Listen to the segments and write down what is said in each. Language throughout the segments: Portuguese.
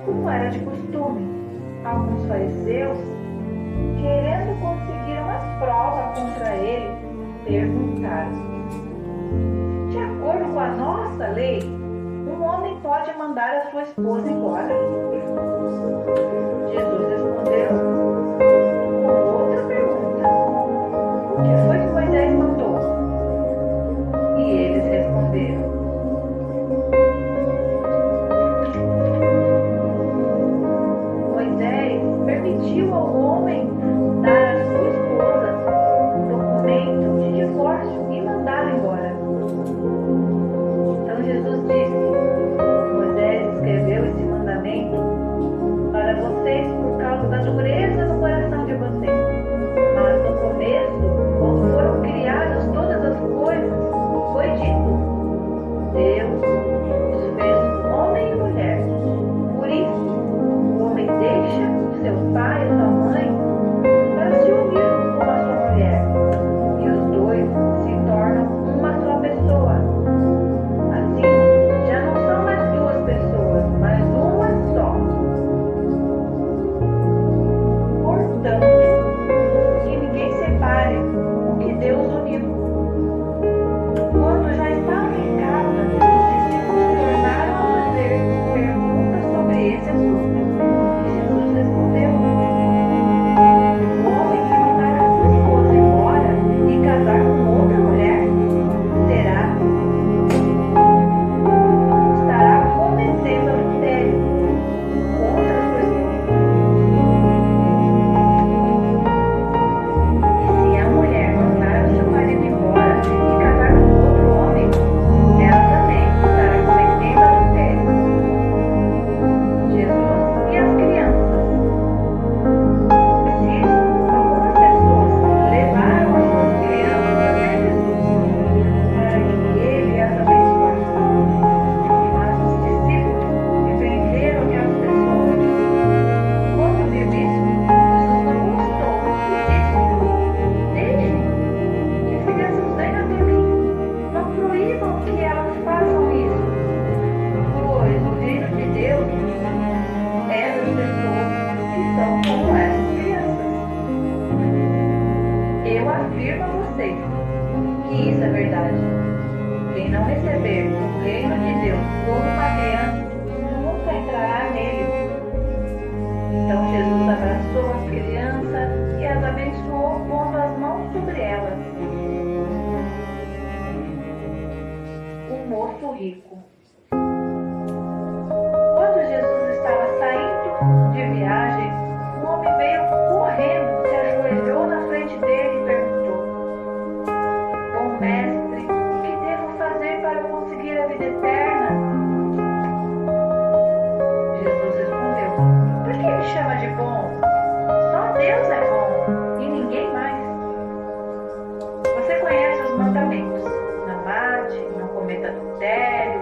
Como era de costume, alguns fariseus, querendo conseguir uma prova contra ele, perguntaram: de acordo com a nossa lei, um homem pode mandar a sua esposa embora? Jesus respondeu com outra pergunta: o que foi que Moisés mandou? E eles responderam: Moisés permitiu ao homem dar à sua esposa um documento de divórcio e mandá-la embora. Então Jesus disse: Moisés escreveu esse mandamento para vocês por causa da dureza no coração de vocês. Mas no começo, quando foram criadas todas as coisas, foi dito: Deus os fez homem e mulher. Por isso, o homem deixa o seu pai e sua mãe para se unir com a sua mulher, e os dois se tornam uma só pessoa. Assim, já não são mais duas pessoas, mas uma só. Portanto, que ninguém separe o que Deus uniu. Quando já estavam em casa, os discípulos tornaram a fazer perguntas sobre esse assunto. E Jesus respondeu: o homem que mandar a sua esposa embora e casar com outra mulher estará cometendo adultério contra a sua esposa. E se a mulher mandar o seu marido embora e casar com outro homem, ela também estará cometendo adultério. Jesus e as crianças. Por isso, algumas pessoas levaram as suas crianças até Jesus, para que ele as abençoasse. Mas os discípulos repreenderam aquelas pessoas. Quando viu isso, Jesus não gostou e disse: deixem que as crianças venham até mim. Não proíbam que elas façam isso, pois o reino de Deus é das pessoas que são como essas crianças. Eu afirmo a vocês que isso é verdade. Quem não receber o reino de Deus como uma criança, nunca entrará nele. Então Jesus abraçou as crianças e as abençoou, pondo as mãos sobre elas. O moço rico. Quando Jesus estava saindo de viagem, um homem veio correndo, se ajoelhou na frente dele e perguntou: bom mestre, o que devo fazer para conseguir a vida eterna? Jesus respondeu: por que me chama de bom? Só Deus é bom e ninguém mais. Você conhece os mandamentos: não mate, não cometa adultério,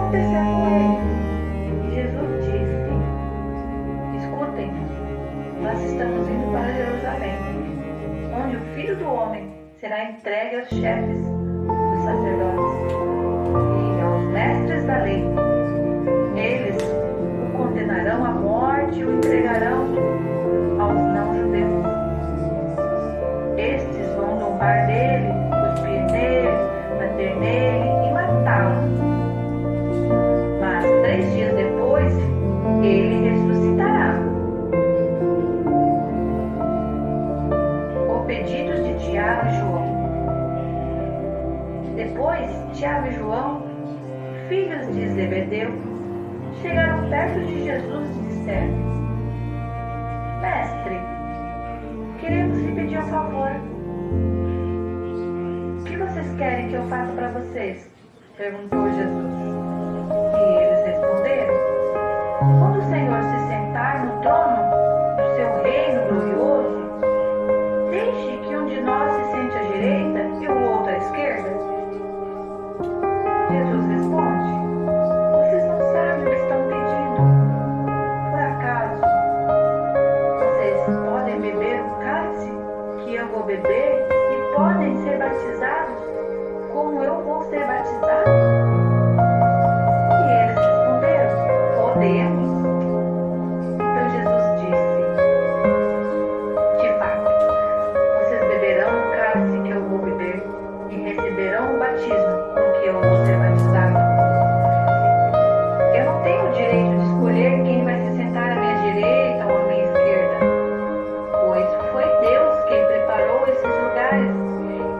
acontecer com eles. E Jesus disse: escutem, nós estamos indo para Jerusalém, onde o Filho do Homem será entregue aos chefes dos sacerdotes e aos mestres da lei. Eles o condenarão à morte e o entregarão aos não-judeus. Estes vão zombar dele, cuspir nele, bater nele e matá-lo. Mas 3 dias depois, ele ressuscitará. O pedido de Tiago e João. Depois, Tiago e João, filhos de Zebedeu, chegaram perto de Jesus e disseram: Mestre, queremos lhe pedir um favor. O que vocês querem que eu faça para vocês? Perguntou Jesus. E eles responderam: quando o Senhor se sentar no trono do seu reino glorioso, deixe que um de nós se sente à direita e o outro à esquerda. Jesus responde: vocês não sabem o que estão pedindo. Por acaso, vocês podem beber o cálice que eu vou beber e podem ser batizados como eu vou ser batizado? E eles responderam: podemos. Então Jesus disse: de fato, vocês beberão o cálice que eu vou beber e receberão o batismo com que eu vou ser batizado. Eu não tenho o direito de escolher quem vai se sentar à minha direita ou à minha esquerda, pois foi Deus quem preparou esses lugares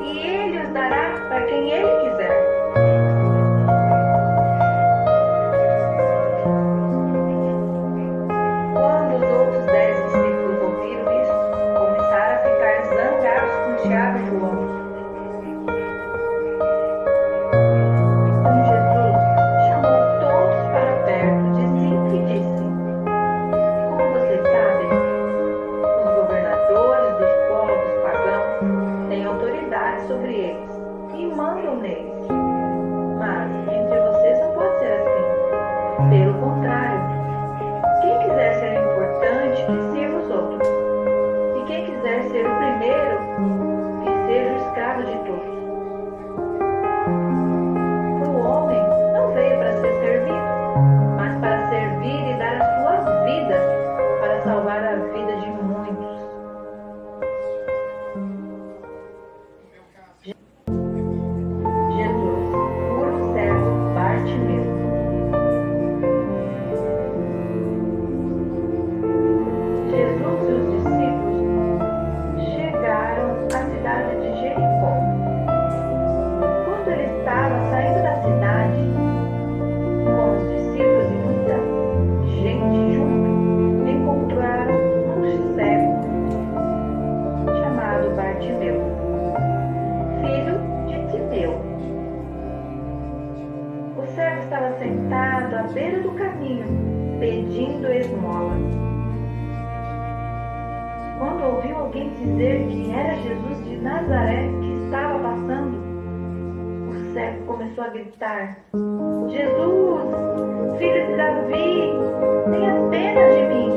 e Ele os dará para quem Ele quiser. Quando os outros 10 discípulos ouviram isso, começaram a ficar zangados com Tiago e João. Então Jesus chamou todos para perto de si e disse: como vocês sabem, os governadores dos povos pagãos têm autoridade sobre eles e mandam neles. Mas entre vocês não pode ser assim. Pelo contrário, quem quiser ser importante, que sirva os outros. E quem quiser ser o primeiro, que seja o escravo de todos. O homem não veio para ser servido, mas para servir e dar a sua vida para salvar a vida de muitos. Jesus cura o cego Bartimeu. Jesus e os discípulos chegaram à cidade de Jericó. Quando ele estava saindo da cidade, com os discípulos e muita gente junto, encontraram um cego chamado Bartimeu, filho de Timeu. O cego estava sentado à beira do caminho, pedindo esmola. Quando ouviu alguém dizer que era Jesus de Nazaré que estava passando, o cego começou a gritar: Jesus, filho de Davi, tenha pena de mim.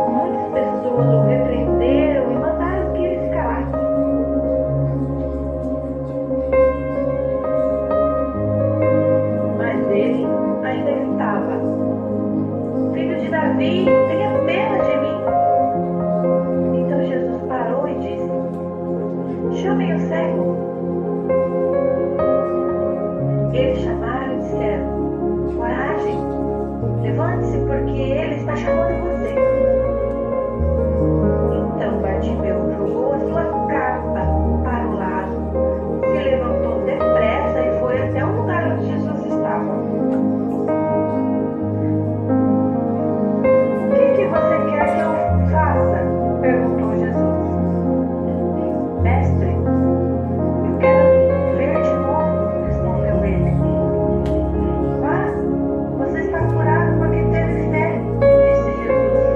Muitas pessoas o repreenderam e mandaram que ele se calasse. Mas ele ainda gritava: filho de Davi, tenha pena de mim. Então Jesus parou e disse: chamem o cego. Eles chamaram e disseram: coragem, levante-se, porque ele está chamando você. Então Bartimeu jogou a sua capa para o lado, se levantou depressa e foi até o lugar onde Jesus estava. O que você quer que eu faça? Perguntou Jesus. Mestre, eu quero ver de novo, respondeu ele. Vá, você está curado porque teve fé, disse Jesus.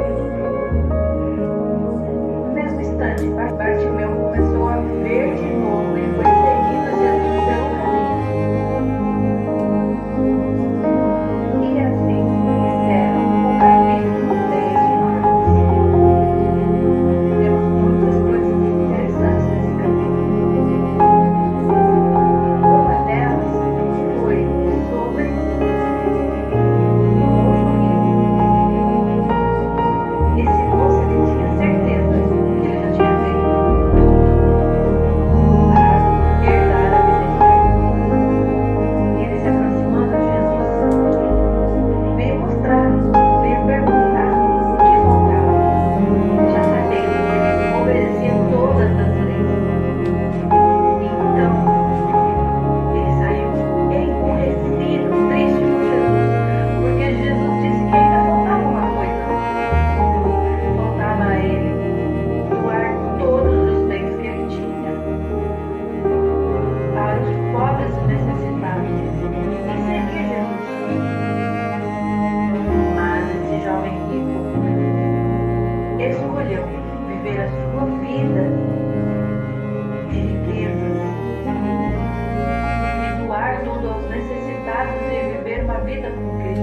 vida com Cristo.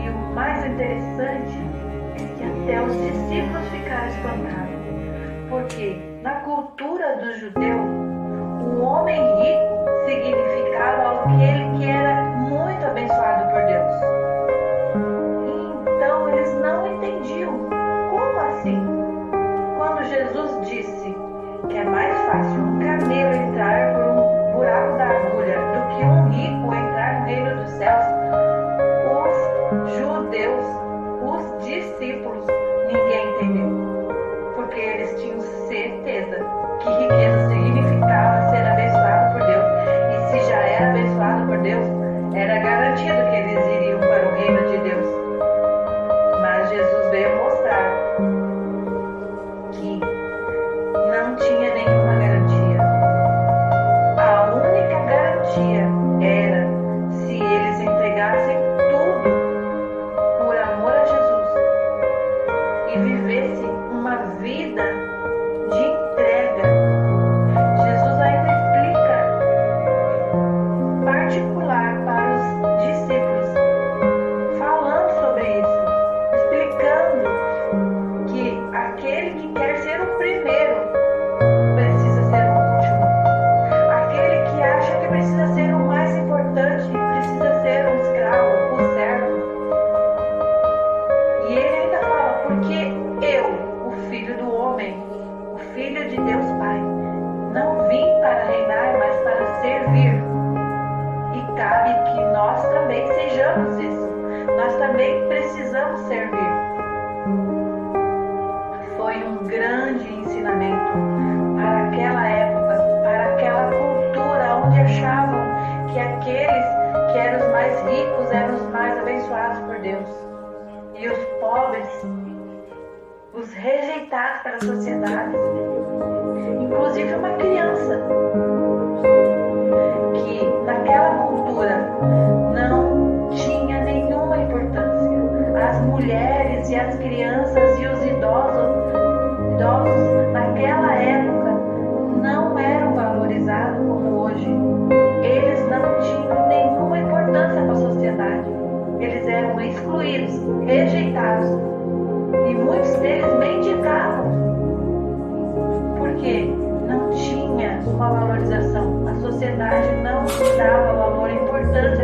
E o mais interessante é que até os discípulos ficaram espantados, porque na cultura do judeu, o homem rico significava aquele que era muito abençoado por Deus. Então eles não entendiam. Como assim? Quando Jesus disse que é mais fácil um camelo entrar por um buraco da agulha do que um rico entrar no reino dos céus, os judeus, os discípulos, ninguém entendeu. Porque eles tinham certeza que riqueza significava ser abençoado por Deus. E se já era abençoado por Deus, era garantido que eles iriam para o reino de Deus. Mas Jesus veio mostrar que não tinha nenhuma garantia. A única garantia era se eles entregassem tudo por amor a Jesus e vivessem uma vida de entrega. Jesus ainda explica particular para os discípulos, falando sobre isso, explicando que aquele que quer ser o primeiro precisa ser o último. Aquele que acha que precisa ser o mais importante precisa ser um escravo, um servo. E ele ainda fala, porque eu, o Filho do Homem, o Filho de Deus Pai, não vim para reinar, mas para servir. E cabe que nós também sejamos isso. Nós também precisamos servir. Foi um grande ensinamento para aquela época, para aquela cultura onde achavam que aqueles que eram os mais ricos eram os mais abençoados por Deus. E os pobres, os rejeitados pela sociedade, inclusive uma criança, que naquela cultura não tinha nenhuma importância. As mulheres e as crianças e os idosos naquela época não eram valorizados como hoje. Eles não tinham nenhuma importância para a sociedade. Eles eram excluídos, rejeitados. E muitos deles mendigavam. Porque não tinha uma valorização. A sociedade não dava valor e importância